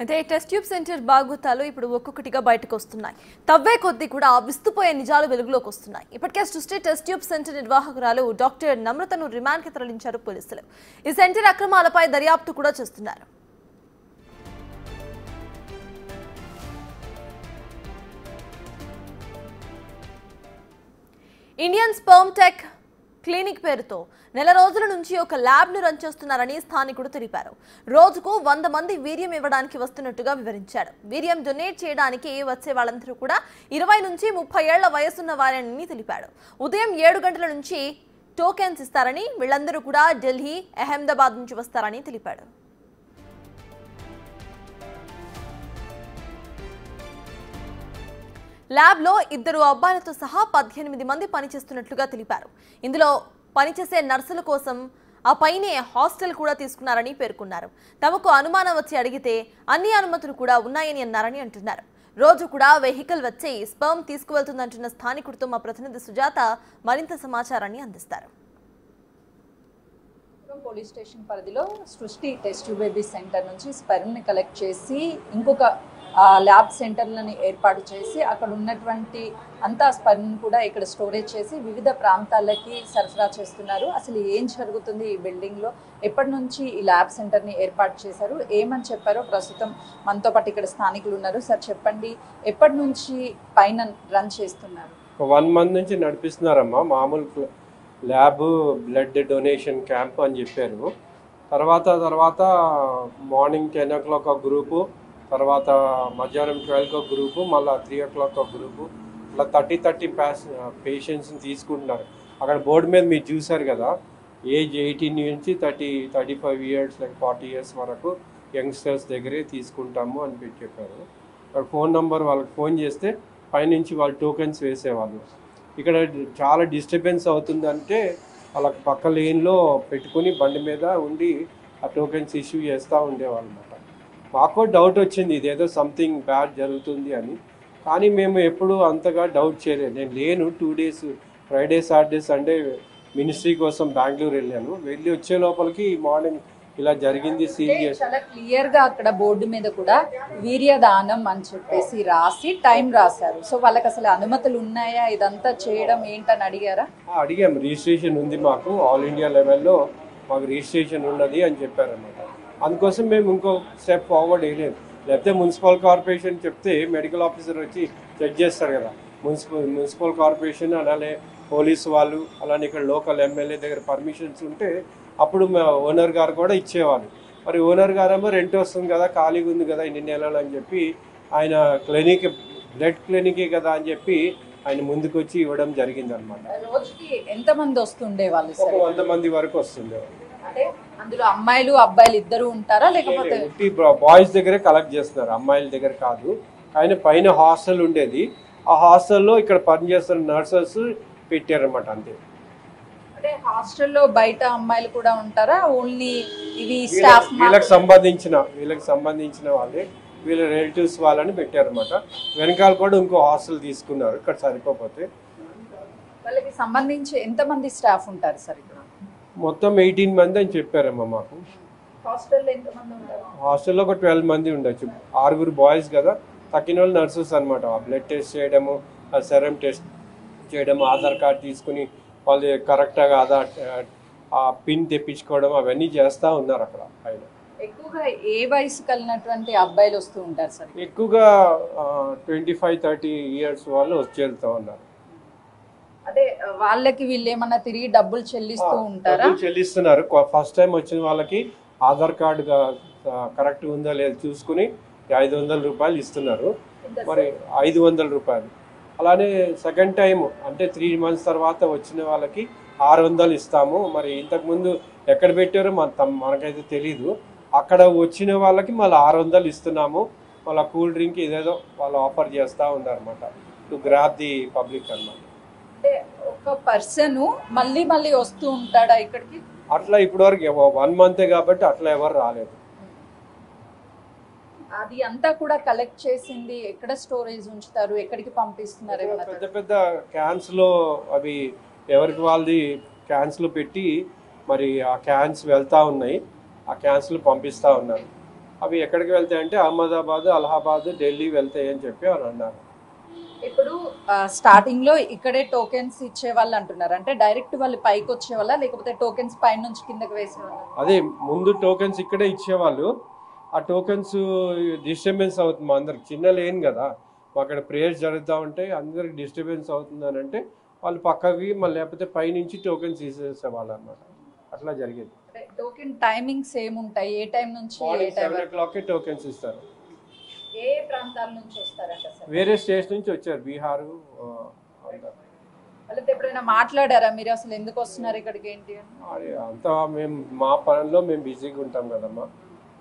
అయితే test tube centre బాగోతాలు ఇప్పుడు ఒక్కొక్కటిగా బయటకు వస్తున్నాయి. తవ్వే కొద్దీ కూడా విస్తుపోయే నిజాలు వెలుగులోకి వస్తున్నాయి. ఇప్పటికే సృష్టి టెస్ట్ ట్యూబ్ సెంటర్ నిర్వాహకురాలు డాక్టర్ నమ్రతను రిమాండ్కి తరలించారు పోలీసులు. ఈ సెంటర్ అక్రమాలపై దర్యాప్తు కూడా చేస్తున్నారు. ఇండియన్ స్పెర్మ్ టెక్ క్లినిక్ పేరుతో నెల రోజుల నుంచి ఒక ల్యాబ్ ను రన్ చేస్తున్నారని స్థానికుడు తెలిపారు. రోజుకు 100 మంది వీర్యం ఇవ్వడానికి వస్తున్నట్టుగా వివరించాడు. వీర్యం డొనేట్ చేయడానికి వచ్చే వాళ్ళందరూ కూడా 20 నుంచి 30 ఏళ్ల వయసున్న వారని తెలిపాడు. ఉదయం 7 గంటల నుంచి టోకెన్స్ ఇస్తారని, వీళ్ళందరూ కూడా ఢిల్లీ, అహ్మదాబాద్ నుంచి వస్తారని తెలిపాడు. ల్యాబ్ లో 2 అబ్బాయిలతో సహా 18 మంది పనిచేస్తున్నట్లుగా తెలిపారు. ఇందులో పనిచేసే నర్సుల కోసం ఆ పైనే హాస్టల్ కూడా తీసుకున్నారని పేర్కొన్నారు. తమకు అనుమానం వచ్చి అడిగితే అన్ని అనుమతులు కూడా ఉన్నాయని అన్నారని అంటున్నారు. రోజు కూడా వెహికల్ వచ్చి స్పెర్మ్ తీసుకువెళ్తుందంటున్న స్థానికుడితో మా ప్రతినిధి సుజాత మరింత సమాచారాన్ని అందిస్తారు. పోలీస్ స్టేషన్ పరిధిలో సృష్టి టెస్ట్ ట్యూబ్ బేబీ సెంటర్ నుంచి స్పెర్మ్ని కలెక్ట్ చేసి ఇంకొక ల్యాబ్ సెంటర్లను ఏర్పాటు చేసి అక్కడ ఉన్నటువంటి అంతా స్పెర్మ్ని కూడా ఇక్కడ స్టోరేజ్ చేసి వివిధ ప్రాంతాలకి సరఫరా చేస్తున్నారు. అసలు ఏం జరుగుతుంది ఈ బిల్డింగ్లో, ఎప్పటి నుంచి ఈ ల్యాబ్ సెంటర్ని ఏర్పాటు చేశారు, ఏమని చెప్పారో ప్రస్తుతం మనతో పాటు ఇక్కడ స్థానికులు ఉన్నారు. సార్ చెప్పండి, ఎప్పటి నుంచి పైన రన్ చేస్తున్నారు? 1 మంత్ నుంచి నడిపిస్తున్నారమ్మా. మామూలు ల్యాబ్ బ్లడ్ డొనేషన్ క్యాంప్ అని చెప్పారు. తర్వాత మార్నింగ్ 10 o'clock ఒక గ్రూపు, తర్వాత మధ్యాహ్నం 12 ఒక గ్రూపు, మళ్ళీ 3 o'clock ఒక గ్రూపు, ఇట్లా 30 పేషెంట్స్ని తీసుకుంటున్నారు. అక్కడ బోర్డు మీద మీరు చూసారు కదా, ఏజ్ 18 నుంచి 35 ఇయర్స్ లైక్ 40 ఇయర్స్ వరకు యంగ్స్టర్స్ దగ్గరే తీసుకుంటాము అని పెట్టి చెప్పారు. అక్కడ ఫోన్ నెంబర్ వాళ్ళకి ఫోన్ చేస్తే పైనుంచి వాళ్ళు టోకెన్స్ వేసేవాళ్ళు. ఇక్కడ చాలా డిస్టర్బెన్స్ అవుతుందంటే వాళ్ళకి పక్క లేన్లో పెట్టుకుని బండి మీద ఉండి ఆ టోకెన్స్ ఇష్యూ చేస్తూ ఉండేవాళ్ళు అన్నమాట. మాకు డౌట్ వచ్చింది ఇదేదో సంథింగ్ బ్యాడ్ జరుగుతుంది అని, కానీ మేము ఎప్పుడు అంతగా డౌట్ చేయలేదు. నేను లేను 2 days, Friday, Saturday, Sunday ministry కోసం బెంగళూరు వెళ్ళాను. వెళ్ళి వచ్చే లోపలికి మార్నింగ్ ఇలా జరిగింది. చాలా క్లియర్ గా అక్కడ బోర్డు మీద కూడా వీర్యదానం అని చెప్పేసి రాసి టైం రాశారు. సో వాళ్ళకి అసలు అనుమతులు ఉన్నాయా, ఇదంతా చేయడం ఏంటని అడిగారా? అడిగాము. రిజిస్ట్రేషన్ ఉంది మాకు, ఆల్ ఇండియా లెవెల్లో మాకు రిజిస్ట్రేషన్ ఉన్నది అని చెప్పారన్నమాట. అందుకోసం మేము ఇంకో స్టెప్ ఫార్వర్డ్ వేయలేదు. లేకపోతే మున్సిపల్ కార్పొరేషన్ చెప్తే మెడికల్ ఆఫీసర్ వచ్చి చెక్ చేస్తారు కదా. మున్సిపల్ కార్పొరేషన్ అలానే పోలీసు వాళ్ళు, అలానే ఇక్కడ లోకల్ ఎమ్మెల్యే దగ్గర పర్మిషన్స్ ఉంటే అప్పుడు ఓనర్ గారు కూడా ఇచ్చేవాళ్ళు. మరి ఓనర్ గారేమో రెంట్ వస్తుంది కదా, ఖాళీగా ఉంది కదా ఇన్ని నెలలు అని చెప్పి ఆయన క్లినిక్, బ్లడ్ క్లినికే కదా అని చెప్పి ఆయన ముందుకు వచ్చి ఇవ్వడం జరిగింది అనమాట. రోజుకి ఎంతమంది వస్తుండే వాళ్ళు? 100 మంది వరకు వస్తుండేవాళ్ళు. అంటే అందులో అమ్మాయిలు అబ్బాయిలు ఇద్దరు ఉంటారా, లేకపోతే బాయ్స్ దగ్గరే కలెక్ట్ చేస్తున్నారు, అమ్మాయిల దగ్గర కాదు. ఆయన పైన హాస్టల్ ఉండేది, ఆ హాస్టల్లో ఇక్కడ పనిచేస్తున్న నర్సెస్ పెట్టారన్నమాట. అంతే. అంటే హాస్టల్లో బయట అమ్మాయిలు కూడా ఉంటారా, ఓన్లీ ఇవి స్టాఫ్? వీళ్ళకి సంబంధించిన వాళ్ళే, వీళ్ళ రిలేటివ్స్ వాళ్ళని పెట్టారన్నమాట. వెనకాల కూడా ఇంకో హాస్టల్ తీసుకున్నారు ఇక్కడ సరిపోతే. వాళ్ళకి సంబంధించి ఎంతమంది స్టాఫ్ ఉంటారు సార్ ఇక్కడ? మొత్తం 18 మంది అని చెప్పారమ్మా మాకు. హాస్టల్లో ఎంతమంది ఉంటారు? హాస్టల్లో ఒక 12 మంది ఉండొచ్చు. 6 బాయ్స్ కదా, తక్కిన వాళ్ళు నర్సెస్ అనమాట. బ్లడ్ టెస్ట్ చేయడము, సెరమ్ టెస్ట్ చేయడము, ఆధార్ కార్డు తీసుకుని వాళ్ళు కరెక్ట్గా ఆ పిన్ తెప్పించుకోవడం అవన్నీ చేస్తూ ఉన్నారు అక్కడ పైన. ఎక్కువగా ఏ వయసు కలిగినటువంటి అబ్బాయిలు వస్తూ ఉంటారు సార్? ఎక్కువగా 25-30 ఇయర్స్ వాళ్ళు వచ్చేళ్తూ ఉన్నారు. అదే వాళ్ళకి వీళ్ళు ఏమన్నా తిరిగి డబ్బులు చెల్లిస్తూ ఉంటారా? చెల్లిస్తున్నారు. ఫస్ట్ టైం వచ్చిన వాళ్ళకి ఆధార్ కార్డు కరెక్ట్ ఉందా లేదా చూసుకుని 500 రూపాయలు ఇస్తున్నారు, మరి 500 రూపాయలు. అలానే సెకండ్ టైం అంటే 3 months తర్వాత వచ్చిన వాళ్ళకి 600 ఇస్తాము. మరి ఇంతకుముందు ఎక్కడ పెట్టారో మనకైతే తెలీదు. అక్కడ వచ్చిన వాళ్ళకి మళ్ళీ 600 ఇస్తున్నాము. వాళ్ళ కూల్ డ్రింక్ ఇదేదో వాళ్ళు ఆఫర్ చేస్తూ ఉన్నారన్నమాట, టు గ్రాబ్ ది పబ్లిక్ అన్నమాట. అంటే ఒక పర్సన్ మళ్ళీ వస్తూ ఉంటాడా ఇక్కడికి? అట్లా ఇప్పటివరకు 1 month కాబట్టి అట్లా ఎవరు రాలేదు. అది అంతా కూడా కలెక్ట్ చేసింది ఎక్కడ స్టోరేజ్ ఉంచుతారు, ఎక్కడికి పంపిస్తున్నారు? పెద్ద క్యాన్స్ లో అవి ఎవరికి వాళ్ళది క్యాన్స్ లో పెట్టి మరి ఆ క్యాన్స్ వెళ్తా ఉన్నాయి, ఆ క్యాన్స్ లో పంపిస్తా ఉన్నారు. అవి ఎక్కడికి వెళ్తాయంటే అహ్మదాబాద్, అలహాబాద్, ఢిల్లీ వెళ్తాయి అని చెప్పి అని అన్నారు. ఇప్పుడు స్టార్టింగ్ లో ఇక్కడే టోకెన్స్ ఇచ్చే వాళ్ళు అంటున్నారు, అంటే డైరెక్ట్ వాళ్ళు పైకి వచ్చేవాళ్ళ లేకపోతే టోకెన్స్ పైన నుంచి కిందకి వేసేవాళ్ళ? అదే ముందు టోకెన్స్ ఇక్కడే ఇచ్చేవాళ్ళు. ఆ టోకెన్స్ డిస్టర్బెన్స్ అవుతుంది అందరికి, చిన్న లేన్ కదా, అక్కడ ప్రేయర్స్ జరుగుతూ ఉంటే అందరికి డిస్టర్బెన్స్ అవుతుంది అని అంటే వాళ్ళు పక్కకి మళ్ళీ లేకపోతే పైనుంచి టోకెన్స్ తీసేసేవాళ్ళు అనమాట. అట్లా జరిగేది. టోకెన్ టైమింగ్స్ ఏముంటాయి, ఏ టైం నుంచి ఏ మార్నింగ్ టైం? 7 o'clock టోకెన్స్ ఇస్తారు. ఏ ప్రాంతాల నుంచి వస్తారంట సార్? వేరే స్టేట్స్ నుంచి వచ్చారు, బీహారు అంతా. వాళ్ళతో ఎప్పుడైనా మాట్లాడారా మీరు అసలు ఎందుకు వస్తున్నారు ఇక్కడికి ఏంటి అని? అది అంతా మేము మా పనుల్లో మేము బిజీగా ఉంటాం కదమ్మా.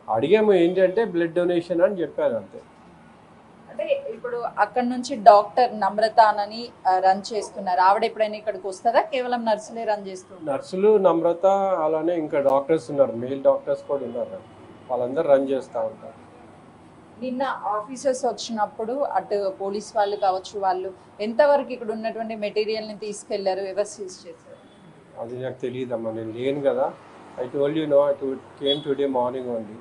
అడిగాము ఏంటంటే బ్లడ్ డొనేషన్ అని చెప్పాను అంతే. అంటే ఇప్పుడు అక్కడ నుంచి డాక్టర్ నమ్రత అని రన్ చేస్తున్నారు, ఆవిడ ఎప్పుడైనా ఇక్కడికి వస్తుందా? కేవలం నర్సులే రన్ చేస్తున్నారు? నర్సులు, నమ్రత, అలానే ఇంకా డాక్టర్స్ ఉన్నారు, మెయిల్ డాక్టర్స్ కూడా ఉన్నారు, వాళ్ళందరూ రన్ చేస్తూ ఉంటారు. నిన్న ఆఫీసర్స్ వచ్చినప్పుడు అటు పోలీస్ వాళ్ళు కావచ్చు, వాళ్ళు ఎంతవరకు ఇక్కడ ఉన్నటువంటి మెటీరియల్ని తీసుకెళ్లారు, ఎవరు సీజ్ చేశారు? అది నాకు తెలియదమ్మా, నేను లేను కదా. I told you know, I came today morning only.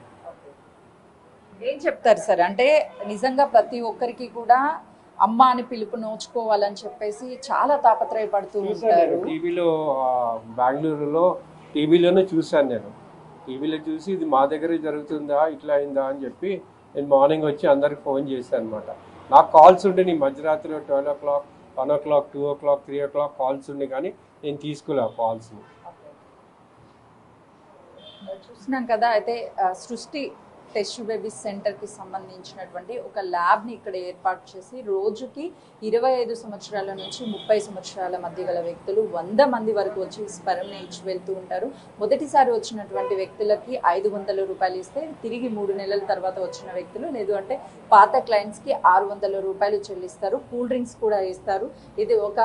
ఏం చెప్తారు సార్? అంటే నిజంగా ప్రతి ఒక్కరికి కూడా అమ్మ అని పిలుపు నోచుకోవాలని చెప్పేసి చాలా తాపత్రయపడుతూ ఉంటారు. టీవీలో బెంగళూరులో టీవీలోనే చూశాను నేను. టీవీలో చూసి ఇది మా దగ్గరే జరుగుతుందా, ఇట్లా అయిందా అని చెప్పి నేను మార్నింగ్ వచ్చి అందరికి ఫోన్ చేశాను అనమాట. నాకు కాల్స్ ఉండే, నీ మధ్యరాత్రిలో 12 o'clock, 1 o'clock, 2 o'clock, 3 o'clock calls ఉండే, కానీ నేను తీసుకోలే ఆ కాల్స్ని. చూస్తున్నాం కదా, అయితే సృష్టి టెస్ట్ బేబీస్ సెంటర్కి సంబంధించినటువంటి ఒక ల్యాబ్ని ఇక్కడ ఏర్పాటు చేసి రోజుకి 25 సంవత్సరాల నుంచి 30 సంవత్సరాల మధ్య గల వ్యక్తులు 100 మంది వరకు వచ్చి స్పెర్మ్ని ఇచ్చి వెళ్తూ ఉంటారు. మొదటిసారి వచ్చినటువంటి వ్యక్తులకి 500 రూపాయలు ఇస్తే తిరిగి 3 నెలల తర్వాత వచ్చిన వ్యక్తులు, లేదు అంటే పాత క్లయింట్స్కి 600 రూపాయలు చెల్లిస్తారు. కూల్ డ్రింక్స్ కూడా ఇస్తారు. ఇది ఒక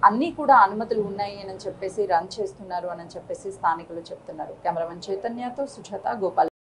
అన్నీ కూడా అనుమతులు ఉన్నాయి అని చెప్పేసి రన్ చేస్తున్నారు అని చెప్పేసి స్థానికులు చెప్తున్నారు. కెమెరామెన్ చైతన్యతో సుజాత, గోపాల్.